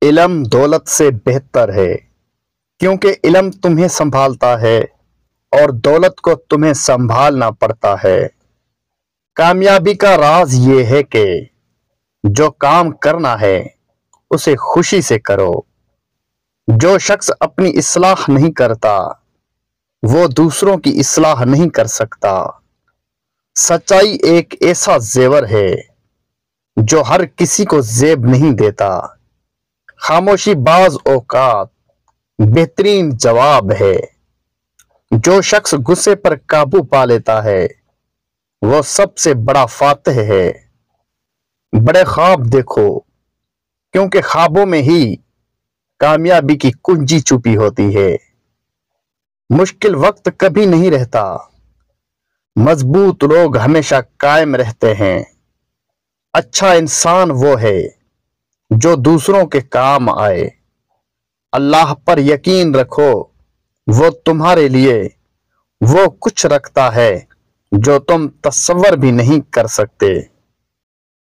علم دولت سے بہتر ہے، کیونکہ علم تمہیں سنبھالتا ہے اور دولت کو تمہیں سنبھالنا پڑتا ہے۔ کامیابی کا راز یہ ہے کہ جو کام کرنا ہے اسے خوشی سے کرو۔ جو شخص اپنی اصلاح نہیں کرتا وہ دوسروں کی اصلاح نہیں کر سکتا۔ سچائی ایک ایسا زیور ہے جو ہر کسی کو زیب نہیں دیتا۔ خاموشی بعض اوقات بہترین جواب ہے۔ جو شخص غصے پر قابو پا لیتا ہے وہ سب سے بڑا فاتح ہے۔ بڑے خواب دیکھو، کیونکہ خوابوں میں ہی کامیابی کی کنجی چھپی ہوتی ہے۔ مشکل وقت کبھی نہیں رہتا، مضبوط لوگ ہمیشہ قائم رہتے ہیں۔ اچھا انسان وہ ہے جو دوسروں کے کام آئے۔ اللہ پر یقین رکھو، وہ تمہارے لیے وہ کچھ رکھتا ہے جو تم تصور بھی نہیں کر سکتے۔